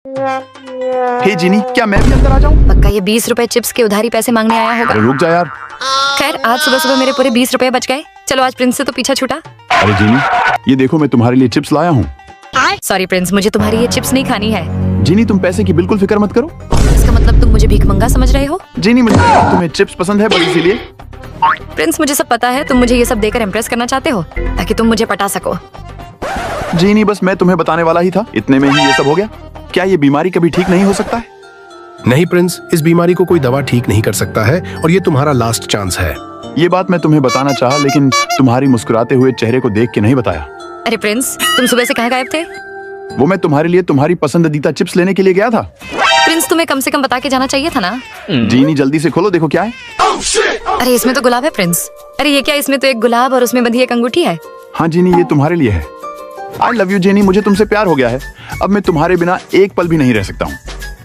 हे जीनी, क्या मैं भी अंदर आ जाऊं? पक्का ये 20 रुपए चिप्स के उधारी पैसे मांगने आया होगा। अरे रुक जा यार। खैर आज सुबह सुबह मेरे पूरे 20 रुपए बच गए। चलो आज प्रिंस से तो पीछा छूटा। अरे जीनी, ये देखो मैं तुम्हारे लिए चिप्स लाया हूँ। सॉरी प्रिंस, मुझे तुम्हारी ये चिप्स नहीं खानी है। जीनी तुम पैसे की बिल्कुल फिक्र मत करो। इसका मतलब तुम मुझे भीखमंगा समझ रहे हो? जीनी मुझे तुम्हें चिप्स पसंद है, बस इसीलिए। प्रिंस मुझे सब पता है, तुम मुझे ये सब देकर इम्प्रेस करना चाहते हो ताकि तुम मुझे पटा सको। जीनी बस मैं तुम्हें बताने वाला ही था, इतने में ही ये सब हो गया। क्या ये बीमारी कभी ठीक नहीं हो सकता है? नहीं प्रिंस, इस बीमारी को कोई दवा ठीक नहीं कर सकता है और ये तुम्हारा लास्ट चांस है। ये बात मैं तुम्हें बताना चाहा, लेकिन तुम्हारी मुस्कुराते हुए चेहरे को देख के नहीं बताया। अरे प्रिंस, तुम सुबह से कहाँ गायब थे? वो मैं तुम्हारे लिए तुम्हारी पसंदीदा चिप्स लेने के लिए गया था। प्रिंस तुम्हें कम से कम बता के जाना चाहिए था ना। जीनी जल्दी से खोलो, देखो क्या है। अरे इसमें तो गुलाब है प्रिंस। अरे ये क्या, इसमें तो एक गुलाब और उसमें बंधी एक अंगूठी है। हाँ जीनी, ये तुम्हारे लिए है। आई लव यू जीनी, मुझे तुमसे प्यार हो गया है। अब मैं तुम्हारे बिना एक पल भी नहीं रह सकता हूँ।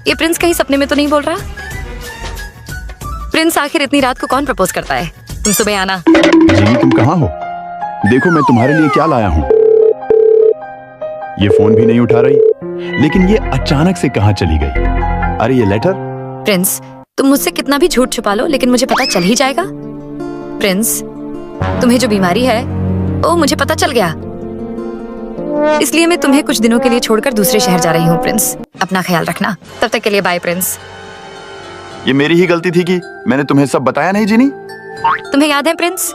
ये प्रिंस कहीं सपने में तो नहीं बोल रहा? प्रिंस आखिर इतनी रात को कौन प्रपोज करता है? तुम सुबह आना। जीनी तुम कहाँ हो? देखो मैं तुम्हारे लिए क्या लाया हूँ। ये फोन भी नहीं उठा रही, लेकिन ये अचानक से कहाँ चली गई? अरे ये लेटर। प्रिंस तुम मुझसे कितना भी झूठ छुपा लो, लेकिन मुझे पता चल ही जाएगा। प्रिंस तुम्हें जो बीमारी है वो मुझे पता चल गया, इसलिए मैं तुम्हें कुछ दिनों के लिए छोड़कर दूसरे शहर जा रही हूँ। प्रिंस अपना ख्याल रखना, तब तक के लिए बाय प्रिंस। ये मेरी ही गलती थी कि मैंने तुम्हें सब बताया नहीं जीनी। तुम्हें याद है प्रिंस,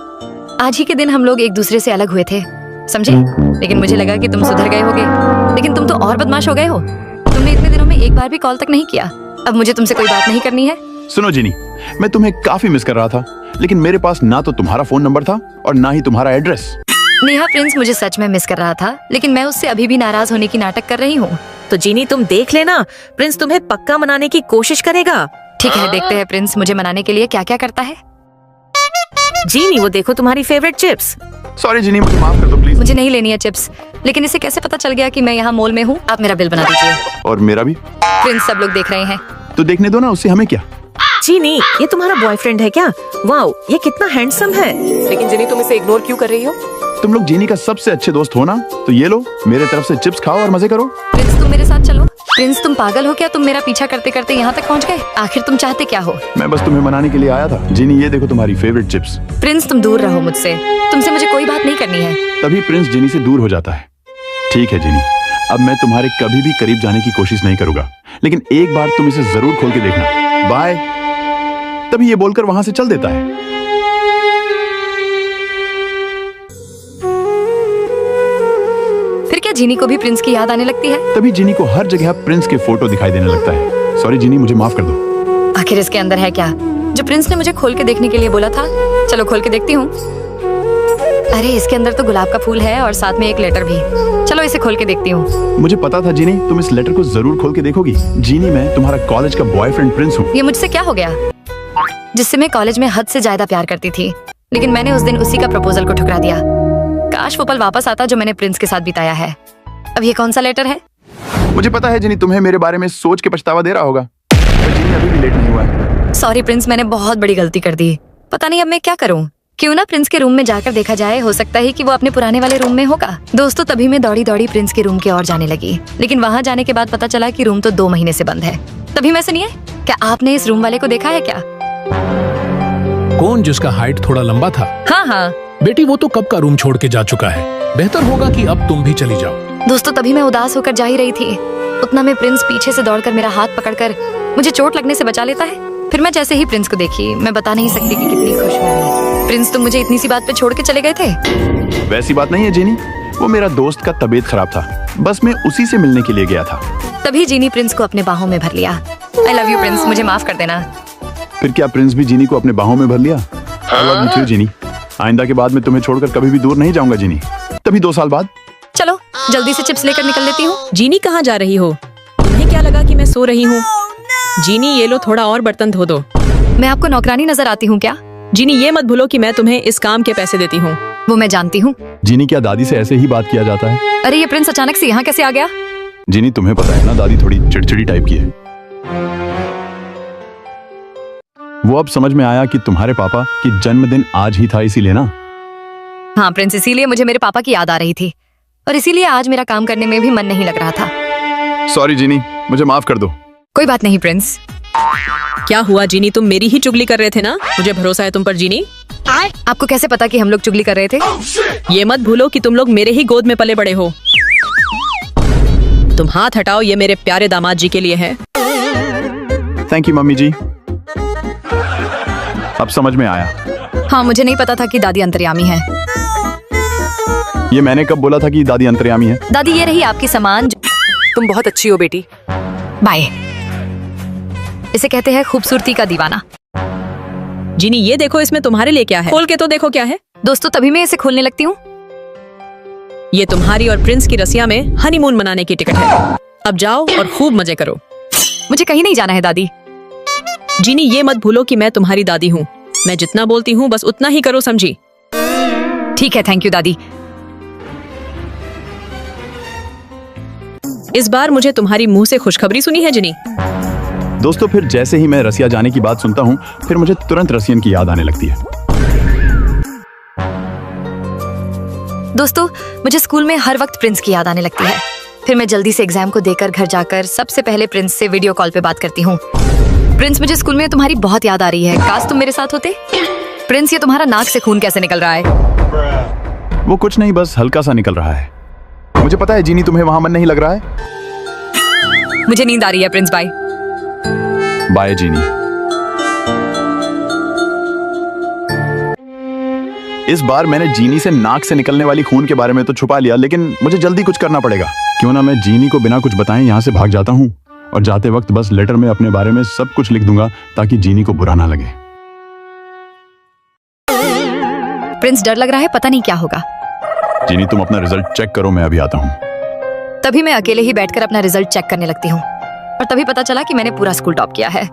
आज ही के दिन हम लोग एक दूसरे से अलग हुए थे, समझे? लेकिन मुझे लगा कि तुम सुधर गए होगे, लेकिन तुम तो और बदमाश हो गए हो। तुमने इतने दिनों में एक बार भी कॉल तक नहीं किया। अब मुझे तुमसे कोई बात नहीं करनी है। सुनो जीनी, मैं तुम्हें काफी मिस कर रहा था, लेकिन मेरे पास ना तो तुम्हारा फोन नंबर था और ना ही तुम्हारा एड्रेस। नेहा प्रिंस मुझे सच में मिस कर रहा था, लेकिन मैं उससे अभी भी नाराज होने की नाटक कर रही हूँ। तो जीनी तुम देख लेना, प्रिंस तुम्हें पक्का मनाने की कोशिश करेगा। ठीक है, देखते हैं प्रिंस मुझे मनाने के लिए क्या क्या करता है। जीनी वो देखो तुम्हारी फेवरेट चिप्स। सॉरी जीनी, मुझे माफ कर दो प्लीज। मुझे नहीं लेनी है चिप्स, लेकिन इसे कैसे पता चल गया कि मैं यहाँ मॉल में हूँ? आप मेरा बिल बना दीजिए। और मेरा भी। प्रिंस सब लोग देख रहे हैं। तो देखने दो ना, उससे हमें क्या। जीनी ये तुम्हारा बॉयफ्रेंड है क्या? वाओ ये कितना हैंडसम है। लेकिन जिनी तुम इसे इग्नोर क्यों कर रही हो? तुम लोग जीनी का सबसे अच्छे दोस्त हो ना, तो ये लो मेरे तरफ से चिप्स खाओ और मजे करो। प्रिंस तुम मेरे साथ चलो। प्रिंस तुम पागल हो क्या? तुम मेरा पीछा करते करते यहाँ तक पहुँच गए। आखिर तुम चाहते क्या हो? मैं बस तुम्हें मनाने के लिए आया था। जीनी ये देखो तुम्हारी फेवरेट चिप्स। प्रिंस तुम दूर रहो मुझसे, तुमसे मुझे कोई बात नहीं करनी है। तभी प्रिंस जीनी से दूर हो जाता है। ठीक है जीनी, अब मैं तुम्हारे कभी भी करीब जाने की कोशिश नहीं करूंगा, लेकिन एक बार तुम इसे जरूर खोल के देखना। बाय। तभी ये बोलकर वहां से चल देता है। फिर क्या जीनी को भी प्रिंस की याद आने लगती है? तभी जीनी को हर जगह प्रिंस के फोटो दिखाई देने लगता है। सॉरी जीनी, मुझे माफ कर दो। आखिर इसके अंदर है क्या जो प्रिंस ने मुझे खोल के देखने के लिए बोला था? चलो खोल के देखती हूँ। अरे इसके अंदर तो गुलाब का फूल है और साथ में एक लेटर भी। चलो इसे खोल के देखती हूँ। मुझे पता था जीनी, तुम इस लेटर को जरूर खोल के देखोगी। जीनी मैं तुम्हारा कॉलेज का बॉयफ्रेंड प्रिंस हूँ। ये मुझसे क्या हो गया, जिससे मैं कॉलेज में हद से ज्यादा प्यार करती थी, लेकिन मैंने उस दिन उसी का प्रपोजल को ठुकरा दिया। काश वो पल वापस आता जो मैंने प्रिंस के साथ बिताया है। अब ये कौन सा लेटर है? मुझे पता है जीनी, तुम्हें मेरे बारे में सोच के पछतावा दे रहा होगा, पर जीनी अभी भी लेट नहीं हुआ है। सॉरी प्रिंस, मैंने बहुत बड़ी गलती कर दी। पता नहीं अब मैं क्या करूँ। क्यों ना प्रिंस के रूम में जाकर देखा जाए, हो सकता है कि वो अपने पुराने वाले रूम में होगा। दोस्तों तभी मैं दौड़ी दौड़ी प्रिंस के रूम की ओर जाने लगी, लेकिन वहाँ जाने के बाद पता चला कि रूम तो 2 महीने से बंद है। तभी मैं सुनिए, क्या आपने इस रूम वाले को देखा है क्या? कौन जिसका हाइट थोड़ा लंबा था? हाँ। बेटी वो तो कब का रूम छोड़ के जा चुका है। बेहतर होगा कि अब तुम भी चली जाओ। दोस्तों तभी मैं उदास होकर जा ही रही थी, उतना में प्रिंस पीछे से दौड़कर मेरा हाथ पकड़कर मुझे चोट लगने से बचा लेता है। फिर मैं जैसे ही प्रिंस को देखी, मैं बता नहीं सकती कि कितनी खुश हुई। प्रिंस तुम मुझे इतनी सी बात पे छोड़ के चले गए थे? वैसी बात नहीं है जीनी, वो मेरा दोस्त का तबीयत खराब था, बस मैं उसी से मिलने के लिए गया था। तभी जीनी प्रिंस को अपने बाहों में भर लिया। आई लव यू प्रिंस, मुझे माफ कर देना। फिर क्या प्रिंस भी जीनी को अपने बाहों में भर लिया? आई लव यू टू जीनी। आइंदा के बाद मैं तुम्हें छोड़कर कभी भी दूर नहीं जाऊंगा जीनी। तभी 2 साल बाद। चलो जल्दी से चिप्स लेकर निकल लेती हूँ। जीनी कहाँ जा रही हो? तुम्हें क्या लगा कि मैं सो रही हूँ? जीनी ये लो थोड़ा और बर्तन धो दो। मैं आपको नौकरानी नजर आती हूँ क्या? जीनी ये मत भूलो कि मैं तुम्हें इस काम के पैसे देती हूँ। वो मैं जानती हूँ। जीनी क्या दादी से ऐसे ही बात किया जाता है? अरे ये प्रिंस अचानक से यहाँ कैसे आ गया? जीनी तुम्हें पता है ना, दादी थोड़ी चिड़चिड़ी टाइप की है। वो अब समझ में आया कि तुम्हारे पापा की जन्मदिन आज ही था, इसीलिए ना। हाँ प्रिंस, इसीलिए मुझे मेरे पापा की याद आ रही थी और इसीलिए आज मेरा काम करने में भी मन नहीं लग रहा था। सॉरी जीनी, मुझे माफ कर दो। कोई बात नहीं प्रिंस। क्या हुआ जीनी, तुम मेरी ही चुगली कर रहे थे ना? मुझे भरोसा है तुम पर जीनी। आपको कैसे पता कि हम लोग चुगली कर रहे थे? ये मत भूलो कि तुम लोग मेरे ही गोद में पले बड़े हो। तुम हाथ हटाओ, ये मेरे प्यारे दामाद जी के लिए है। थैंक यू मम्मी जी, अब समझ में आया। हाँ, मुझे नहीं पता था कि दादी अंतर्यामी है। ये मैंने कब बोला था कि दादी अंतर्यामी है? दादी ये रही आपकी सामान। तुम बहुत अच्छी हो बेटी। बाय। इसे कहते हैं खूबसूरती का दीवाना। जीनी ये देखो, इसमें तुम्हारे लिए क्या है, खोल के तो देखो क्या है। दोस्तों तभी मैं इसे खोलने लगती हूँ। ये तुम्हारी और प्रिंस की रसिया में हनीमून मनाने की टिकट है। अब जाओ और खूब मजे करो। मुझे कहीं नहीं जाना है दादी। जीनी ये मत भूलो कि मैं तुम्हारी दादी हूँ। मैं जितना बोलती हूँ बस उतना ही करो, समझी? ठीक है, थैंक यू दादी। इस बार मुझे तुम्हारी मुंह से खुशखबरी सुनी है जीनी। दोस्तों फिर जैसे ही मैं रसिया जाने की बात सुनता हूँ, फिर मुझे तुरंत रसियन की याद आने लगती है। दोस्तों मुझे स्कूल में हर वक्त प्रिंस की याद आने लगती है। फिर मैं जल्दी से एग्जाम को देकर घर जाकर सबसे पहले प्रिंस से वीडियो कॉल पे बात करती हूँ। प्रिंस, मुझे स्कूल में तुम्हारी बहुत याद आ रही है, काश तुम मेरे साथ होते। प्रिंस, ये तुम्हारा नाक से खून कैसे निकल रहा है? वो कुछ नहीं, बस हल्का सा निकल रहा है। मुझे पता है जीनी, तुम्हें वहां मन नहीं लग रहा है। मुझे नींद आ रही है प्रिंस। बाय। बाय जीनी। इस बार मैंने जीनी से नाक से निकलने वाली खून के बारे में तो छुपा लिया, लेकिन मुझे जल्दी कुछ करना पड़ेगा। क्यों ना मैं जीनी को बिना कुछ बताए यहाँ से भाग जाता हूँ और जाते वक्त बस लेटर में अपने बारे में सब कुछ लिख दूंगा ताकि जीनी को बुरा ना लगे। प्रिंस, डर लग रहा है, पता नहीं क्या होगा। जीनी तुम अपना रिजल्ट चेक करो, मैं अभी आता हूँ। तभी मैं अकेले ही बैठकर अपना रिजल्ट चेक करने लगती हूँ और तभी पता चला कि मैंने पूरा स्कूल टॉप किया है।